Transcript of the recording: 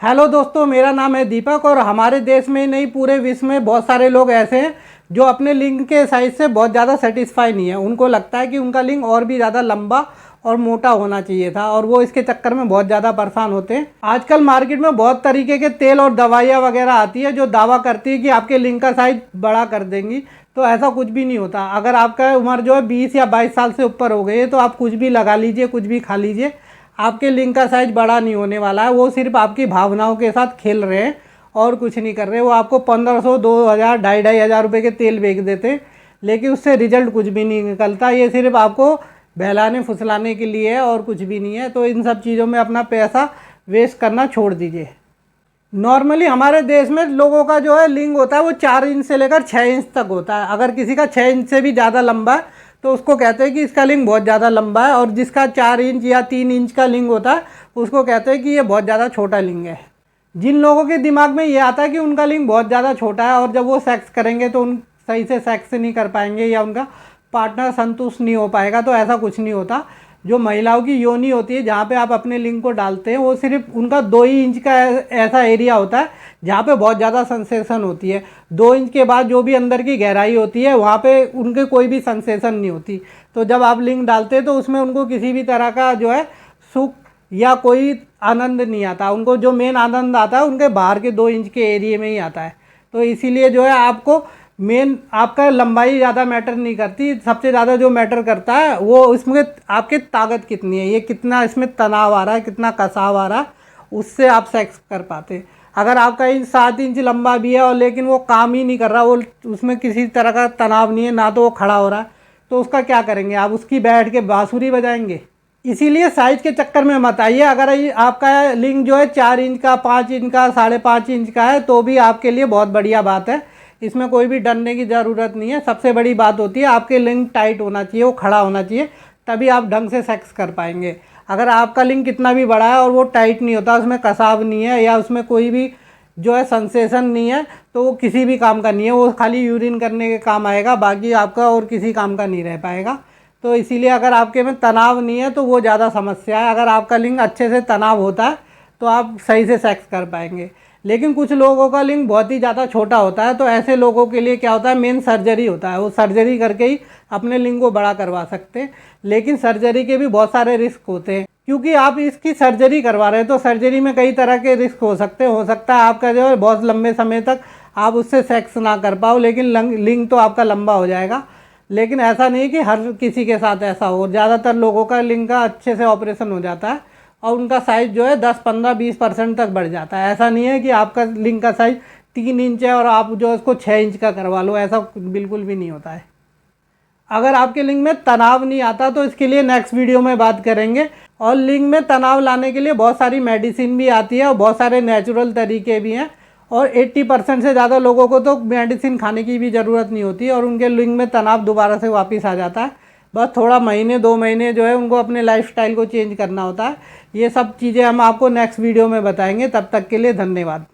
Hello दोस्तों, मेरा नाम है दीपक और हमारे देश में ही नहीं पूरे विश्व में बहुत सारे लोग ऐसे हैं जो अपने लिंग के साइज़ से बहुत ज़्यादा सेटिस्फाई नहीं है। उनको लगता है कि उनका लिंग और भी ज़्यादा लंबा और मोटा होना चाहिए था और वो इसके चक्कर में बहुत ज़्यादा परेशान होते हैं। आजकल मार्केट में बहुत तरीके के तेल और दवाइयाँ वगैरह आती है जो दावा करती है कि आपके लिंग का साइज़ बड़ा कर देंगी, तो ऐसा कुछ भी नहीं होता। अगर आपका उम्र जो है 20 या 22 साल से ऊपर हो गई है तो आप कुछ भी लगा लीजिए, कुछ भी खा लीजिए, आपके लिंग का साइज बड़ा नहीं होने वाला है। वो सिर्फ आपकी भावनाओं के साथ खेल रहे हैं और कुछ नहीं कर रहे। वो आपको 1500, 2000, 2500 रुपये के तेल बेच देते हैं, लेकिन उससे रिजल्ट कुछ भी नहीं निकलता। ये सिर्फ आपको बहलाने फुसलाने के लिए है और कुछ भी नहीं है। तो इन सब चीज़ों में अपना पैसा वेस्ट करना छोड़ दीजिए। नॉर्मली हमारे देश में लोगों का जो है लिंग होता है वो 4 इंच से लेकर 6 इंच तक होता है। अगर किसी का 6 इंच से भी ज़्यादा लंबा है तो उसको कहते हैं कि इसका लिंग बहुत ज़्यादा लंबा है, और जिसका 4 इंच या 3 इंच का लिंग होता है उसको कहते हैं कि ये बहुत ज़्यादा छोटा लिंग है। जिन लोगों के दिमाग में ये आता है कि उनका लिंग बहुत ज़्यादा छोटा है और जब वो सेक्स करेंगे तो उन सही से सेक्स नहीं कर पाएंगे या उनका पार्टनर संतुष्ट नहीं हो पाएगा, तो ऐसा कुछ नहीं होता। जो महिलाओं की योनि होती है जहाँ पे आप अपने लिंग को डालते हैं वो सिर्फ उनका 2 ही इंच का ऐसा एरिया होता है जहाँ पे बहुत ज़्यादा सेंसेशन होती है। 2 इंच के बाद जो भी अंदर की गहराई होती है वहाँ पे उनके कोई भी सेंसेशन नहीं होती। तो जब आप लिंग डालते हैं तो उसमें उनको किसी भी तरह का जो है सुख या कोई आनंद नहीं आता। उनको जो मेन आनंद आता है उनके बाहर के 2 इंच के एरिए में ही आता है। तो इसीलिए जो है आपको मेन आपका लंबाई ज़्यादा मैटर नहीं करती। सबसे ज़्यादा जो मैटर करता है वो इसमें आपकी ताकत कितनी है, ये कितना इसमें तनाव आ रहा है, कितना कसाव आ रहा है, उससे आप सेक्स कर पाते हैं। अगर आपका इंच 7 इंच लंबा भी है और लेकिन वो काम ही नहीं कर रहा, वो उसमें किसी तरह का तनाव नहीं है, ना तो वो खड़ा हो रहा है, तो उसका क्या करेंगे आप? उसकी बैठ के बांसुरी बजाएंगे? इसीलिए साइज के चक्कर में मत आइए। अगर आपका लिंग जो है 4 इंच का, 5 इंच का, 5.5 इंच का है तो भी आपके लिए बहुत बढ़िया बात है। इसमें कोई भी डरने की ज़रूरत नहीं है। सबसे बड़ी बात होती है आपके लिंग टाइट होना चाहिए, वो खड़ा होना चाहिए, तभी आप ढंग से सेक्स कर पाएंगे। अगर आपका लिंग कितना भी बड़ा है और वो टाइट नहीं होता, उसमें कसाव नहीं है या उसमें कोई भी जो है सेंसेशन नहीं है, तो वो किसी भी काम का नहीं है। वो खाली यूरिन करने के काम आएगा, बाकी आपका और किसी काम का नहीं रह पाएगा। तो इसीलिए अगर आपके में तनाव नहीं है तो वो ज़्यादा समस्या है। अगर आपका लिंग अच्छे से तनाव होता है तो आप सही से सेक्स कर पाएंगे। लेकिन कुछ लोगों का लिंग बहुत ही ज़्यादा छोटा होता है, तो ऐसे लोगों के लिए क्या होता है, मेन सर्जरी होता है। वो सर्जरी करके ही अपने लिंग को बड़ा करवा सकते हैं। लेकिन सर्जरी के भी बहुत सारे रिस्क होते हैं, क्योंकि आप इसकी सर्जरी करवा रहे हैं तो सर्जरी में कई तरह के रिस्क हो सकते हैं। हो सकता है आपका जो है बहुत लंबे समय तक आप उससे सेक्स ना कर पाओ, लेकिन लिंग तो आपका लंबा हो जाएगा। लेकिन ऐसा नहीं कि हर किसी के साथ ऐसा हो। ज़्यादातर लोगों का लिंग का अच्छे से ऑपरेशन हो जाता है और उनका साइज़ जो है 10, 15, 20% तक बढ़ जाता है। ऐसा नहीं है कि आपका लिंग का साइज़ 3 इंच है और आप जो उसको 6 इंच का करवा लो, ऐसा बिल्कुल भी नहीं होता है। अगर आपके लिंग में तनाव नहीं आता तो इसके लिए नेक्स्ट वीडियो में बात करेंगे। और लिंग में तनाव लाने के लिए बहुत सारी मेडिसिन भी आती है और बहुत सारे नेचुरल तरीके भी हैं, और 80% से ज़्यादा लोगों को तो मेडिसिन खाने की भी ज़रूरत नहीं होती और उनके लिंग में तनाव दोबारा से वापस आ जाता है। बस थोड़ा महीने 2 महीने जो है उनको अपने लाइफस्टाइल को चेंज करना होता है। ये सब चीज़ें हम आपको नेक्स्ट वीडियो में बताएंगे। तब तक के लिए धन्यवाद।